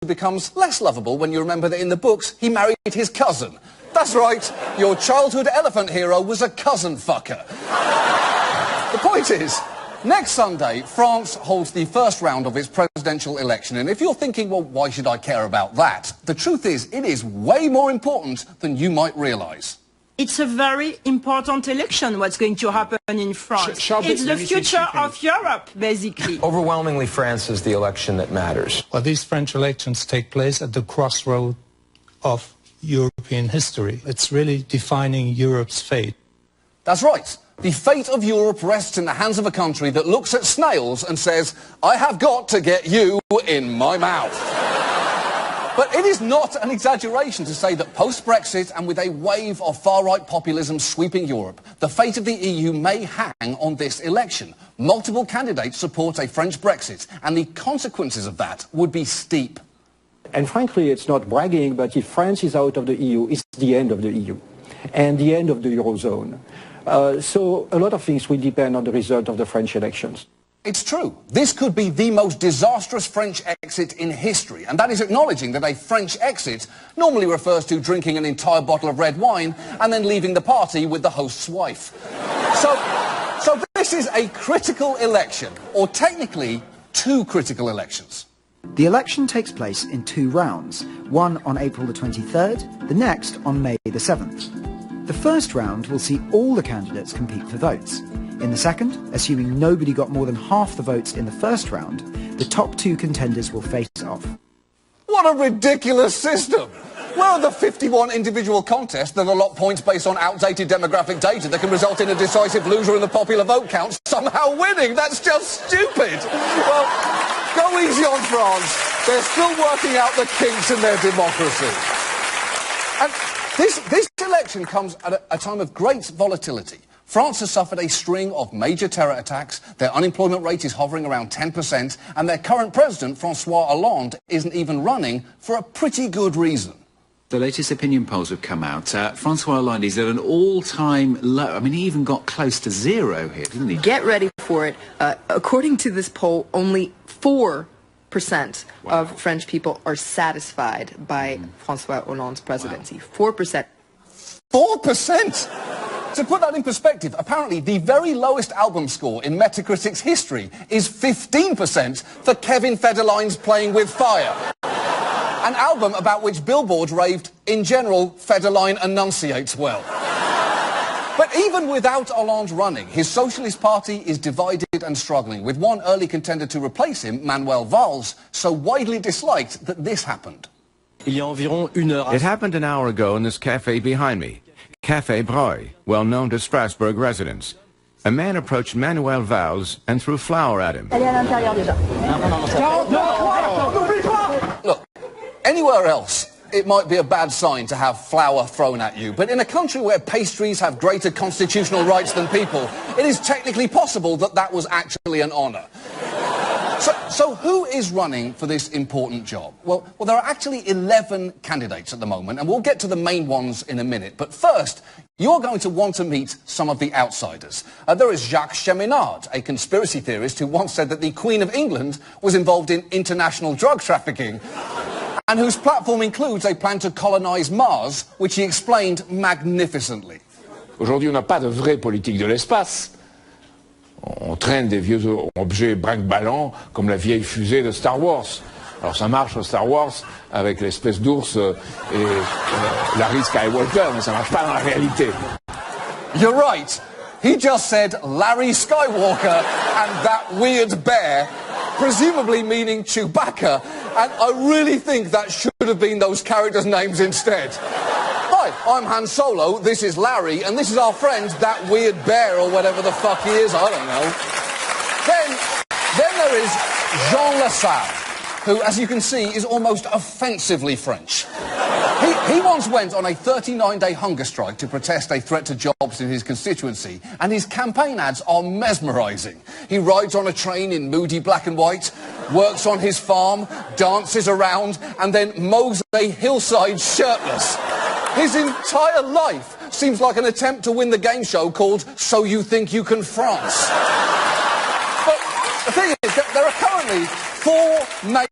becomes less lovable when you remember that in the books he married his cousin. That's right, your childhood elephant hero was a cousin fucker. The point is, next Sunday, France holds the first round of its presidential election, and if you're thinking, well, why should I care about that? The truth is, it is way more important than you might realise. It's a very important election, what's going to happen in France. It's the future of Europe, basically. Overwhelmingly, France is the election that matters. Well, these French elections take place at the crossroad of European history. It's really defining Europe's fate. That's right. The fate of Europe rests in the hands of a country that looks at snails and says, I have got to get you in my mouth. But it is not an exaggeration to say that post-Brexit and with a wave of far-right populism sweeping Europe, the fate of the EU may hang on this election. Multiple candidates support a French Brexit, and the consequences of that would be steep. And frankly, it's not bragging, but if France is out of the EU, it's the end of the EU and the end of the Eurozone. So a lot of things will depend on the result of the French elections. It's true. This could be the most disastrous French exit in history, and that is acknowledging that a French exit normally refers to drinking an entire bottle of red wine and then leaving the party with the host's wife. So this is a critical election, or technically two critical elections. The election takes place in two rounds, one on April the 23rd, the next on May the 7th. The first round will see all the candidates compete for votes. In the second, assuming nobody got more than half the votes in the first round, the top two contenders will face off. What a ridiculous system! Where are the 51 individual contests that allot points based on outdated demographic data that can result in a decisive loser in the popular vote count somehow winning? That's just stupid! Well, go easy on France. They're still working out the kinks in their democracy. And this election comes at a time of great volatility. France has suffered a string of major terror attacks, their unemployment rate is hovering around 10%, and their current president, François Hollande, isn't even running for a pretty good reason. The latest opinion polls have come out. François Hollande is at an all-time low. I mean, he even got close to zero here, didn't he? Get ready for it. According to this poll, only 4% of French people are satisfied by François Hollande's presidency. 4%. 4%? To put that in perspective, apparently the very lowest album score in Metacritic's history is 15% for Kevin Federline's Playing With Fire. An album about which Billboard raved, in general, Federline enunciates well. But even without Hollande running, his Socialist Party is divided and struggling, with one early contender to replace him, Manuel Valls, so widely disliked that this happened. It happened an hour ago in this cafe behind me. Café Breuil, well known to Strasbourg residents. A man approached Manuel Valls and threw flour at him. Look, anywhere else, it might be a bad sign to have flour thrown at you, but in a country where pastries have greater constitutional rights than people, it is technically possible that that was actually an honour. So who is running for this important job? Well, there are actually 11 candidates at the moment, and we'll get to the main ones in a minute. But first, you're going to want to meet some of the outsiders. There is Jacques Cheminade, a conspiracy theorist who once said that the Queen of England was involved in international drug trafficking, and whose platform includes a plan to colonise Mars, which he explained magnificently. Aujourd'hui, on n'a pas de vraie politique de l'espace. On traîne des vieux objets brinque-ballants comme la vieille fusée de Star Wars. Alors ça marche au Star Wars avec l'espèce d'ours et Larry Skywalker, mais ça marche pas dans la réalité. You're right. He just said Larry Skywalker and that weird bear, presumably meaning Chewbacca, and I really think that should have been those characters' names instead. Hi, I'm Han Solo, this is Larry, and this is our friend, that weird bear or whatever the fuck he is, I don't know. Then there is Jean Lassalle, who, as you can see, is almost offensively French. He once went on a 39-day hunger strike to protest a threat to jobs in his constituency, and his campaign ads are mesmerising. He rides on a train in moody black and white, works on his farm, dances around, and then mows a hillside shirtless. His entire life seems like an attempt to win the game show called So You Think You Can France. But the thing is that there are currently 4 major